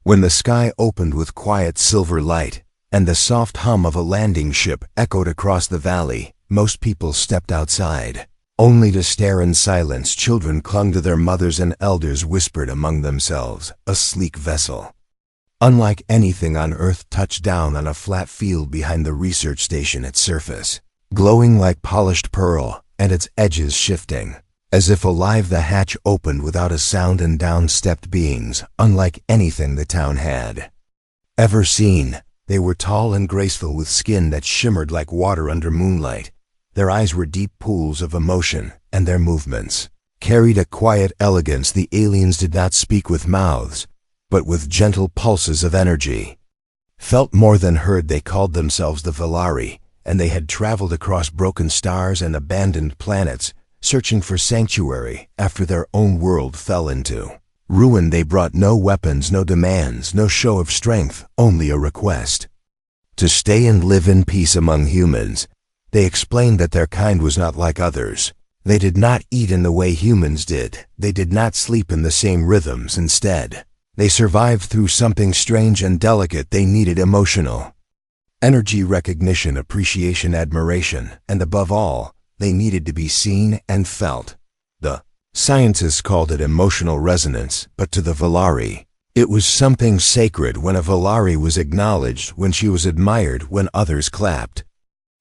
When the sky opened with quiet silver light, and the soft hum of a landing ship echoed across the valley, most people stepped outside. Only to stare in silence. Children clung to their mothers and elders whispered among themselves. A sleek vessel, unlike anything on Earth, touched down on a flat field behind the research station. Its surface glowing like polished pearl, and its edges shifting. As if alive, the hatch opened without a sound, and down stepped beings unlike anything the town had ever seen. They were tall and graceful, with skin that shimmered like water under moonlight. Their eyes were deep pools of emotion, and their movements carried a quiet elegance. The aliens did not speak with mouths, but with gentle pulses of energy. Felt more than heard. They called themselves the Valari, and they had traveled across broken stars and abandoned planets, searching for sanctuary after their own world fell into ruin. They brought no weapons, no demands, no show of strength, only a request to stay and live in peace among humans. They explained that their kind was not like others. They did not eat in the way humans did. They did not sleep in the same rhythms. Instead, they survived through something strange and delicate. They needed emotional energy, recognition, appreciation, admiration, and above all, they needed to be seen and felt. The scientists called it emotional resonance, but to the Valari, it was something sacred. When a Valari was acknowledged, when she was admired, when others clapped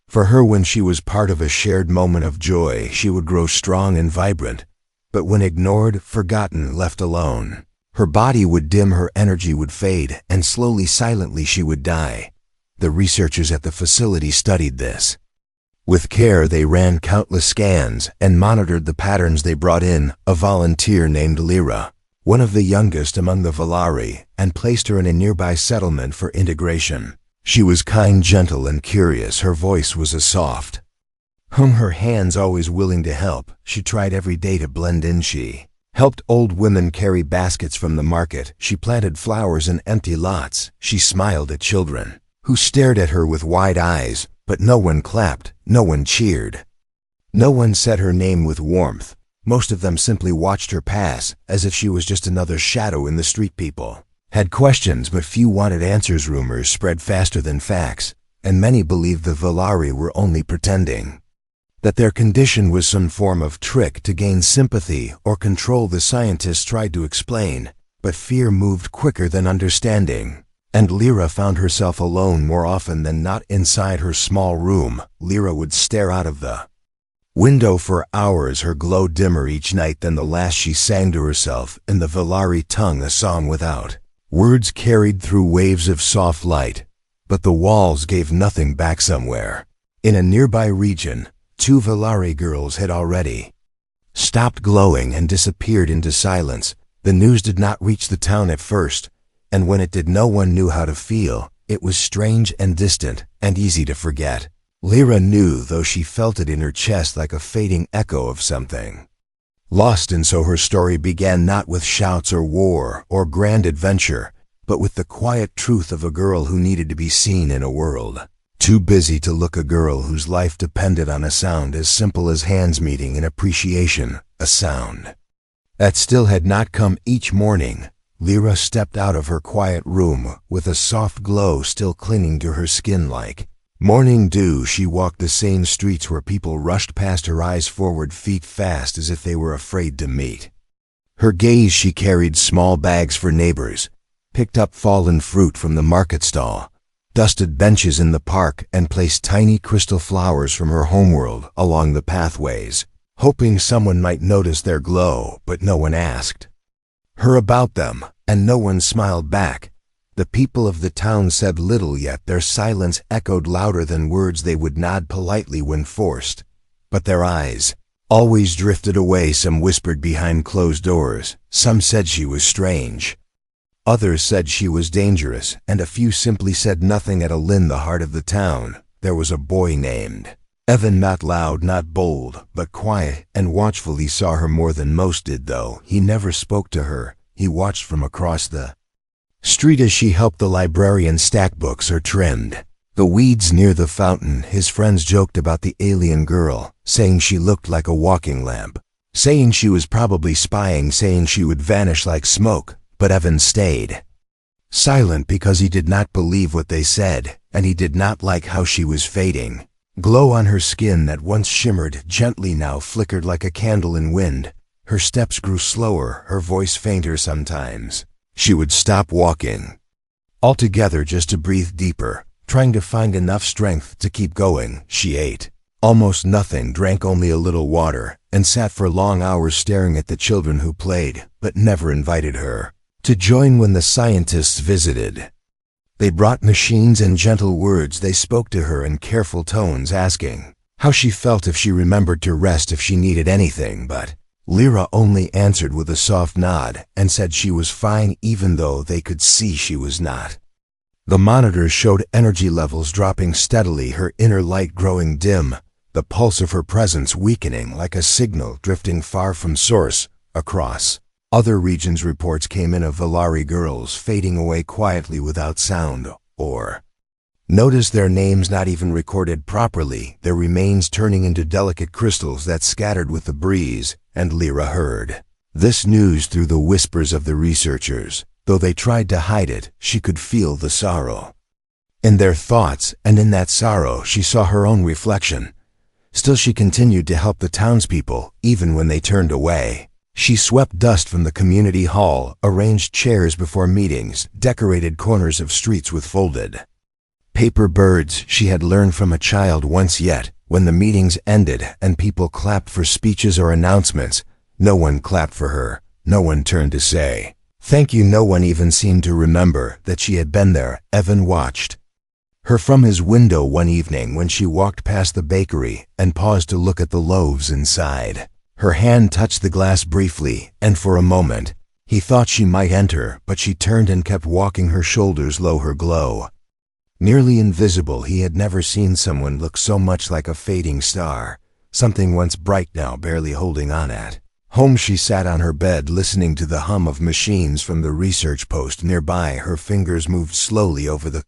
for her, when she was part of a shared moment of joy, she would grow strong and vibrant. But when ignored, forgotten, left alone, her body would dim, her energy would fade, and slowly, silently, she would die. The researchers at the facility studied this with care. They ran countless scans and monitored the patterns. They brought in a volunteer named Lyra, one of the youngest among the Valari, and placed her in a nearby settlement for integration. She was kind, gentle, and curious. Her voice was a soft hum, her hands always willing to help. She tried every day to blend in. She helped old women carry baskets from the market. She planted flowers in empty lots. She smiled at children who stared at her with wide eyes, but no one clapped, no one cheered. No one said her name with warmth. Most of them simply watched her pass, as if she was just another shadow in the street. People had questions, but few wanted answers. Rumors spread faster than facts, and many believed the Valari were only pretending, that their condition was some form of trick to gain sympathy or control. The scientists tried to explain, but fear moved quicker than understanding. And Lyra found herself alone more often than not. Inside her small room, Lyra would stare out of the window for hours, her glow dimmer each night than the last. She sang to herself in the Valari tongue, a song without words, carried through waves of soft light. But the walls gave nothing back. Somewhere in a nearby region, 2 Valari girls had already stopped glowing and disappeared into silence. The news did not reach the town at first, and when it did, no one knew how to feel. It was strange and distant and easy to forget. Lyra knew, though she felt it in her chest like a fading echo of something lost. And so her story began, not with shouts or war or grand adventure, but with the quiet truth of a girl who needed to be seen in a world too busy to look. A girl whose life depended on a sound as simple as hands meeting in appreciation, a sound that still had not come. Each morning, Lyra stepped out of her quiet room with a soft glow still clinging to her skin like morning dew. She walked the same streets where people rushed past, her eyes forward, feet fast, as if they were afraid to meet her gaze. She carried small bags for neighbors, picked up fallen fruit from the market stall, dusted benches in the park, and placed tiny crystal flowers from her homeworld along the pathways, hoping someone might notice their glow. But no one asked her about them, and no one smiled back. The people of the town said little, yet their silence echoed louder than words. They would nod politely when forced, but their eyes always drifted away. Some whispered behind closed doors. Some said she was strange. Others said she was dangerous, and a few simply said nothing. At in the heart of the town, there was a boy named Evan, not loud, not bold, but quiet and watchful. He saw her more than most did, though he never spoke to her. He watched from across the street as she helped the librarian stack books or trimmed the weeds near the fountain. His friends joked about the alien girl, saying she looked like a walking lamp, saying she was probably spying, saying she would vanish like smoke. But Evan stayed. Silent because he did not believe what they said, and he did not like how she was fading. Glow on her skin that once shimmered gently now flickered like a candle in wind. Her steps grew slower, her voice fainter sometimes. She would stop walking altogether just to breathe deeper, trying to find enough strength to keep going. She ate almost nothing, drank only a little water, and sat for long hours staring at the children who played, but never invited her to join when the scientists visited. They brought machines and gentle words. They spoke to her in careful tones, asking how she felt, if she remembered to rest, if she needed anything, but Lyra only answered with a soft nod and said she was fine, even though they could see she was not. The monitors showed energy levels dropping steadily, her inner light growing dim, the pulse of her presence weakening like a signal drifting far from source. Across other regions, reports came in of Valari girls fading away quietly without sound, or notice their names not even recorded properly, their remains turning into delicate crystals that scattered with the breeze. And Lyra heard this news through the whispers of the researchers. Though they tried to hide it, she could feel the sorrow in their thoughts, and in that sorrow she saw her own reflection. Still, she continued to help the townspeople, even when they turned away. She swept dust from the community hall, arranged chairs before meetings, decorated corners of streets with folded paper birds she had learned from a child once. Yet, when the meetings ended and people clapped for speeches or announcements, no one clapped for her. No one turned to say thank you. No one even seemed to remember that she had been there. Evan watched her from his window one evening when she walked past the bakery and paused to look at the loaves inside. Her hand touched the glass briefly, and for a moment he thought she might enter, but she turned and kept walking, her shoulders low, her glow nearly invisible. He had never seen someone look so much like a fading star, something once bright now barely holding on at home. She sat on her bed listening to the hum of machines from the research post nearby. Her fingers moved slowly over the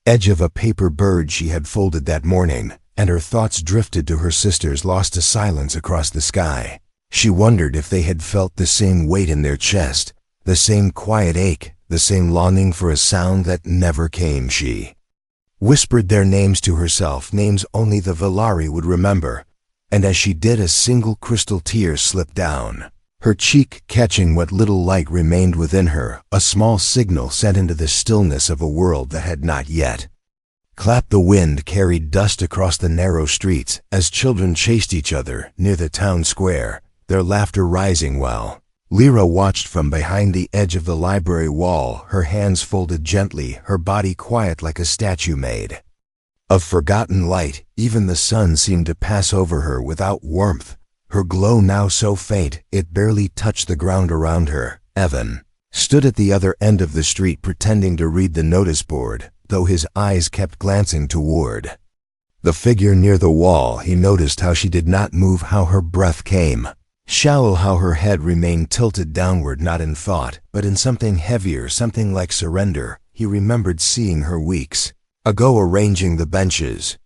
edge of a paper bird she had folded that morning, and her thoughts drifted to her sisters, lost to silence across the sky. She wondered if they had felt the same weight in their chest, the same quiet ache, the same longing for a sound that never came. She whispered their names to herself, names only the Valari would remember, and as she did, a single crystal tear slipped down her cheek, catching what little light remained within her, a small signal sent into the stillness of a world that had not yet clapped. The wind carried dust across the narrow streets as children chased each other near the town square, their laughter rising while Lyra watched from behind the edge of the library wall, her hands folded gently, her body quiet like a statue made of forgotten light. Even the sun seemed to pass over her without warmth, her glow now so faint it barely touched the ground around her. Evan stood at the other end of the street pretending to read the notice board, though his eyes kept glancing toward the figure near the wall. He noticed how she did not move, how her breath came shallow, how her head remained tilted downward, not in thought, but in something heavier, something like surrender. He remembered seeing her weeks ago arranging the benches,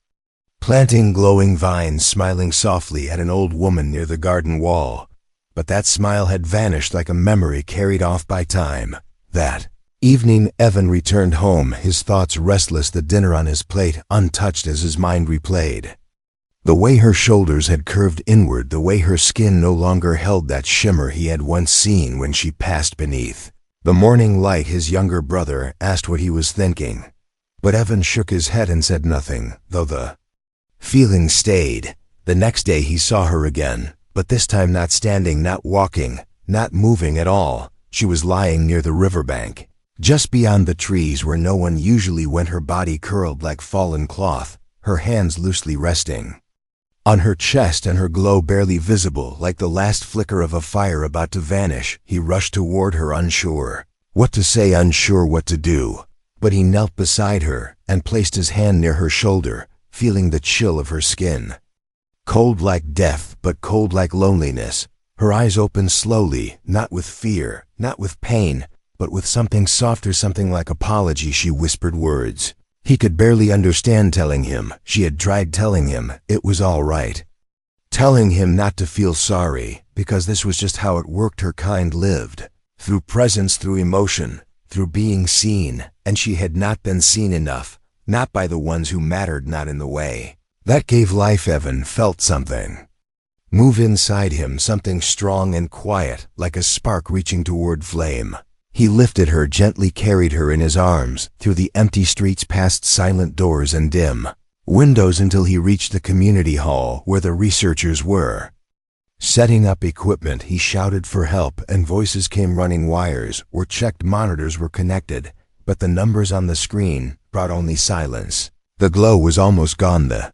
planting glowing vines, smiling softly at an old woman near the garden wall. But that smile had vanished like a memory carried off by time. That evening Evan returned home, his thoughts restless, the dinner on his plate untouched as his mind replayed the way her shoulders had curved inward, the way her skin no longer held that shimmer he had once seen when she passed beneath the morning light. His younger brother asked what he was thinking, but Evan shook his head and said nothing, though the feeling stayed. The next day he saw her again, but this time not standing, not walking, not moving at all. She was lying near the riverbank, just beyond the trees where no one usually went, her body curled like fallen cloth, her hands loosely resting on her chest and her glow barely visible, like the last flicker of a fire about to vanish. He rushed toward her, unsure what to say, unsure what to do, but he knelt beside her and placed his hand near her shoulder, feeling the chill of her skin. Cold like death, but cold like loneliness. Her eyes opened slowly, not with fear, not with pain, but with something softer, something like apology. She whispered words he could barely understand, telling him she had tried, telling him it was all right, telling him not to feel sorry, because this was just how it worked. Her kind lived through presence, through emotion, through being seen, and she had not been seen enough, not by the ones who mattered, not in the way. That gave life. Evan felt something move inside him, something strong and quiet, like a spark reaching toward flame. He lifted her, gently carried her in his arms, through the empty streets, past silent doors and dim windows, until he reached the community hall where the researchers were setting up equipment. He shouted for help, and voices came running. Wires were checked, monitors were connected, but the numbers on the screen brought only silence. The glow was almost gone, the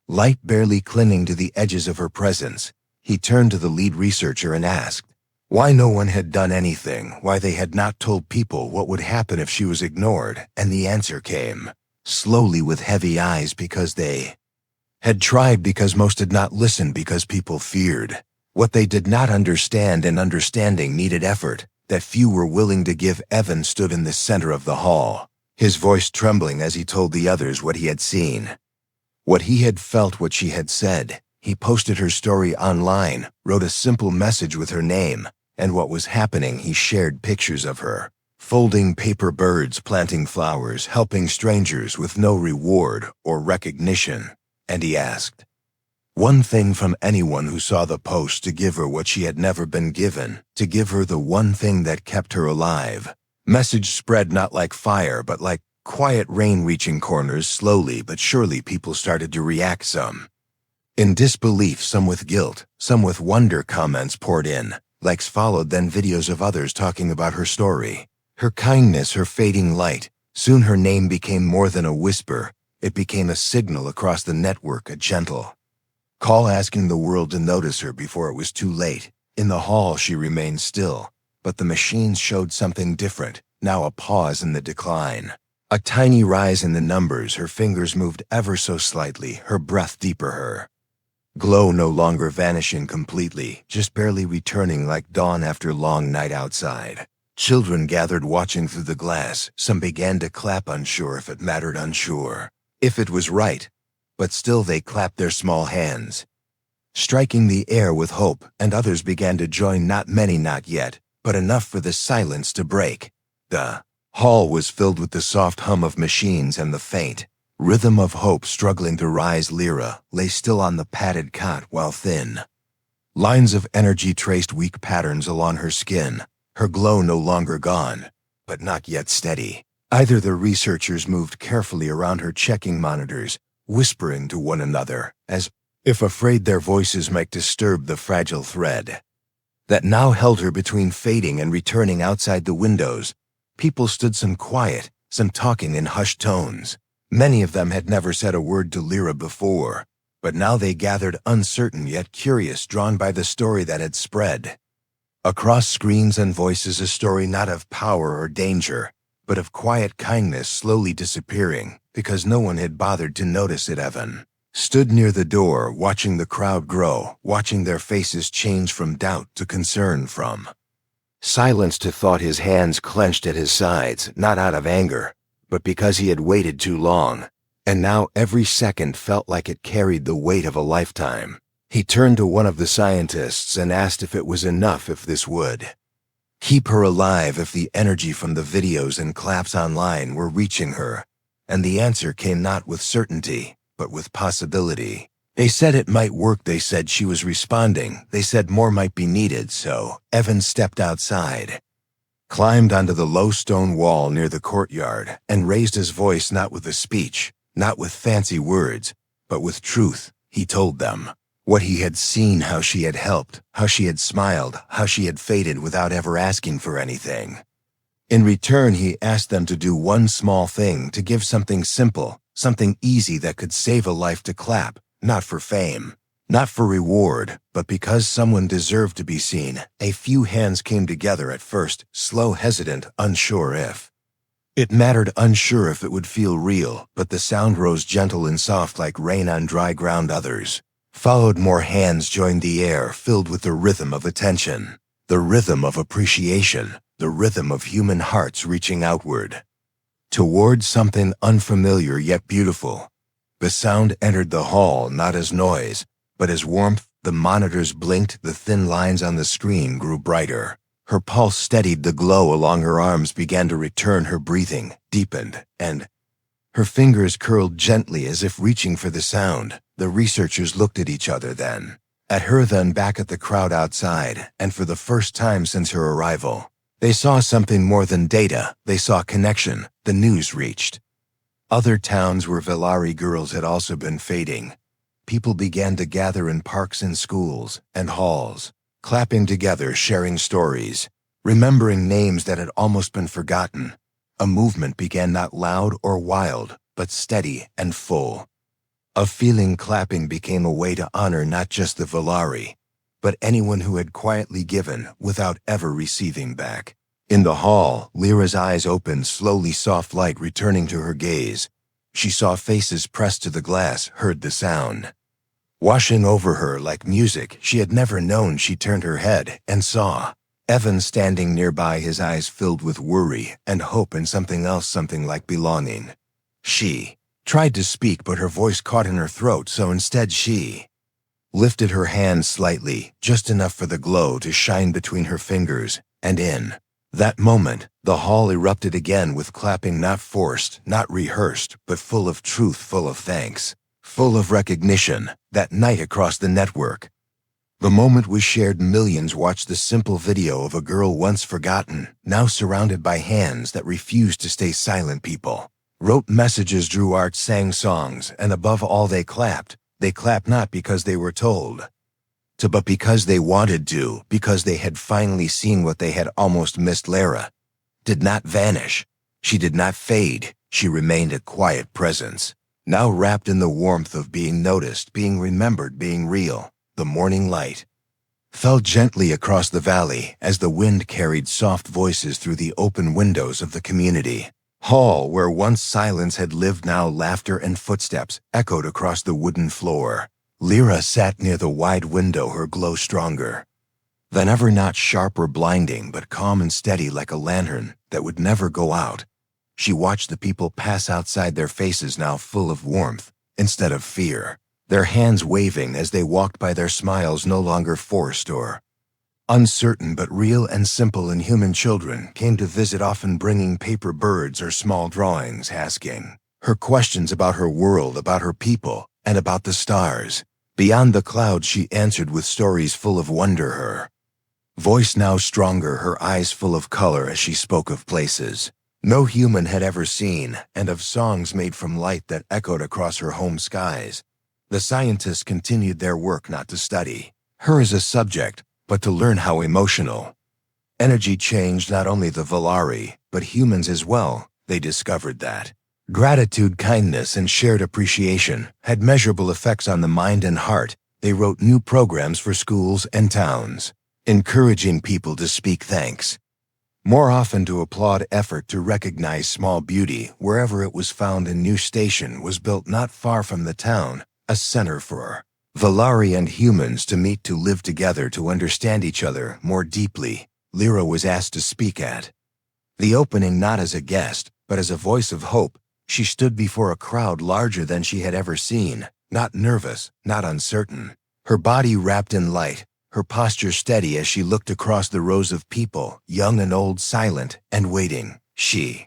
light barely clinging to the edges of her presence. He turned to the lead researcher and asked why no one had done anything, why they had not told people what would happen if she was ignored, and the answer came slowly with heavy eyes: because they had tried, because most did not listen, because people feared what they did not understand, and understanding needed effort that few were willing to give. Evan stood in the center of the hall, his voice trembling as he told the others what he had seen, what he had felt, what she had said. He posted her story online, wrote a simple message with her name and what was happening. He shared pictures of her folding paper birds, planting flowers, helping strangers with no reward or recognition. And he asked one thing from anyone who saw the post: to give her what she had never been given, to give her the one thing that kept her alive. Message spread not like fire, but like quiet rain reaching corners. Slowly but surely people started to react, some in disbelief, some with guilt, some with wonder. Comments poured in, likes followed, then videos of others talking about her story, her kindness, her fading light. Soon her name became more than a whisper. It became a signal across the network, a gentle call asking the world to notice her before it was too late. In the hall she remained still, but the machines showed something different. Now a pause in the decline, a tiny rise in the numbers. Her fingers moved ever so slightly, her breath deeper, her glow no longer vanishing completely, just barely returning, like dawn after long night outside. Children gathered, watching through the glass. Some began to clap, unsure if it mattered, unsure if it was right, but still they clapped, their small hands striking the air with hope, and others began to join. Not many, not yet, but enough for the silence to break. The hall was filled with the soft hum of machines and the faint rhythm of hope struggling to rise. Lyra lay still on the padded cot, while thin lines of energy traced weak patterns along her skin, her glow no longer gone, but not yet steady either. The researchers moved carefully around her, checking monitors, whispering to one another, as if afraid their voices might disturb the fragile thread that now held her between fading and returning. Outside the windows, people stood, some quiet, some talking in hushed tones. Many of them had never said a word to Lyra before, but now they gathered, uncertain yet curious, drawn by the story that had spread across screens and voices. A story not of power or danger, but of quiet kindness slowly disappearing because no one had bothered to notice it. Evan stood near the door, watching the crowd grow, watching their faces change from doubt to concern, from silence to thought. His hands clenched at his sides, not out of anger, but because he had waited too long, and now every second felt like it carried the weight of a lifetime. He turned to one of the scientists and asked if it was enough, if this would keep her alive, if the energy from the videos and claps online were reaching her. And the answer came not with certainty, but with possibility. They said it might work, they said she was responding, they said more might be needed. So Evan stepped outside, climbed onto the low stone wall near the courtyard, and raised his voice, not with a speech, not with fancy words, but with truth. He told them what he had seen, how she had helped, how she had smiled, how she had faded without ever asking for anything. In return, he asked them to do one small thing, to give something simple, something easy that could save a life, to clap, not for fame, not for reward, but because someone deserved to be seen. A few hands came together at first, slow, hesitant, unsure if it mattered, unsure if it would feel real, but the sound rose gentle and soft like rain on dry ground. Others followed, more hands joined, the air filled with the rhythm of attention, the rhythm of appreciation, the rhythm of human hearts reaching outward towards something unfamiliar yet beautiful. The sound entered the hall not as noise, but as warmth. The monitors blinked, the thin lines on the screen grew brighter. Her pulse steadied, the glow along her arms began to return, her breathing deepened, and her fingers curled gently as if reaching for the sound. The researchers looked at each other then, at her then back at the crowd outside, and for the first time since her arrival, they saw something more than data. They saw connection. The news reached other towns where Velari girls had also been fading. People began to gather in parks and schools and halls, clapping together, sharing stories, remembering names that had almost been forgotten. A movement began, not loud or wild, but steady and full of feeling. Clapping became a way to honor not just the Velari, but anyone who had quietly given without ever receiving back. In the hall, Lyra's eyes opened slowly, soft light returning to her gaze. She saw faces pressed to the glass, heard the sound washing over her like music she had never known. She turned her head and saw Evan standing nearby, his eyes filled with worry and hope and something else, something like belonging. She tried to speak, but her voice caught in her throat, so instead she lifted her hand slightly, just enough for the glow to shine between her fingers, and in that moment, the hall erupted again with clapping, not forced, not rehearsed, but full of truth, full of thanks, full of recognition. That night across the network, the moment was shared. Millions watched the simple video of a girl once forgotten, now surrounded by hands that refused to stay silent. People wrote messages, drew art, sang songs, and above all they clapped. They clapped not because they were told to, but because they wanted to, because they had finally seen what they had almost missed. Lyra did not vanish. She did not fade. She remained a quiet presence, now wrapped in the warmth of being noticed, being remembered, being real. The morning light fell gently across the valley as the wind carried soft voices through the open windows of the community hall. Where once silence had lived, now laughter and footsteps echoed across the wooden floor. Lyra sat near the wide window, her glow stronger than ever, not sharp or blinding, but calm and steady like a lantern that would never go out. She watched the people pass outside, their faces now full of warmth instead of fear, their hands waving as they walked by, their smiles no longer forced or uncertain, but real and simple. And human children came to visit, often bringing paper birds or small drawings, asking her questions about her world, about her people, and about the stars beyond the clouds. She answered with stories full of wonder, her voice now stronger, her eyes full of color as she spoke of places no human had ever seen, and of songs made from light that echoed across her home skies. The scientists continued their work, not to study her as a subject, but to learn how emotional energy changed not only the Velari, but humans as well. They discovered that gratitude, kindness, and shared appreciation had measurable effects on the mind and heart. They wrote new programs for schools and towns, encouraging people to speak thanks more often, to applaud effort, to recognize small beauty wherever it was found. A new station was built not far from the town, a center for Velari and humans to meet, to live together, to understand each other more deeply. Lyra was asked to speak at the opening, not as a guest, but as a voice of hope. She stood before a crowd larger than she had ever seen, not nervous, not uncertain, her body wrapped in light, her posture steady as she looked across the rows of people, young and old, silent and waiting. She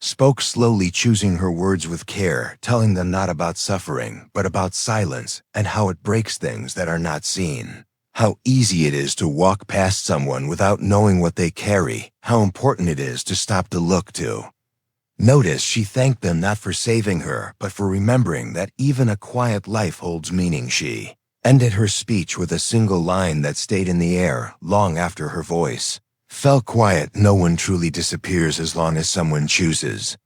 spoke slowly, choosing her words with care, telling them not about suffering, but about silence and how it breaks things that are not seen. How easy it is to walk past someone without knowing what they carry, how important it is to stop, to look, to notice. She thanked them not for saving her, but for remembering that even a quiet life holds meaning. She ended her speech with a single line that stayed in the air long after her voice fell quiet. No one truly disappears as long as someone chooses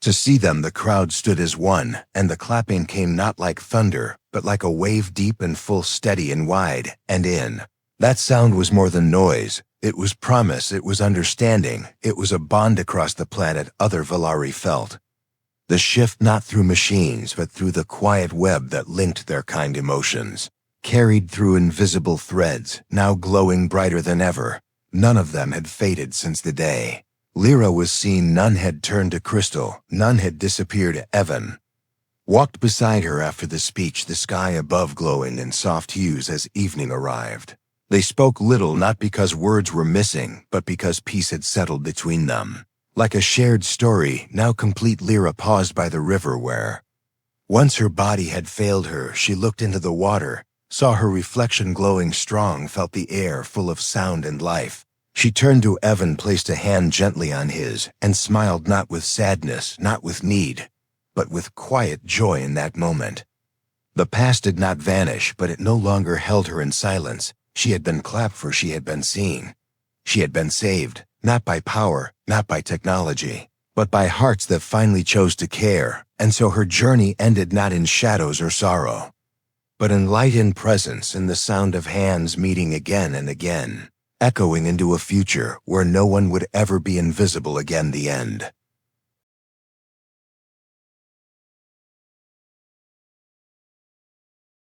to see them. The crowd stood as one, and the clapping came not like thunder, but like a wave, deep and full, steady and wide. And in that sound was more than noise. It was promise, it was understanding, it was a bond across the planet. Other Velari felt the shift, not through machines, but through the quiet web that linked their kind emotions, carried through invisible threads, now glowing brighter than ever. None of them had faded since the day Lyra was seen. None had turned to crystal, none had disappeared. Evan walked beside her after the speech, the sky above glowing in soft hues as evening arrived. They spoke little not because words were missing, but because peace had settled between them. Like a shared story, now complete, Lyra paused by the river where, once her body had failed her, she looked into the water, saw her reflection glowing strong, felt the air full of sound and life. She turned to Evan, placed a hand gently on his, and smiled, not with sadness, not with need, but with quiet joy in that moment. The past did not vanish, but it no longer held her in silence. She had been clapped for, she had been seen. She had been saved, not by power, not by technology, but by hearts that finally chose to care, and so her journey ended not in shadows or sorrow, but in light and presence, in the sound of hands meeting again and again, echoing into a future where no one would ever be invisible again. The end.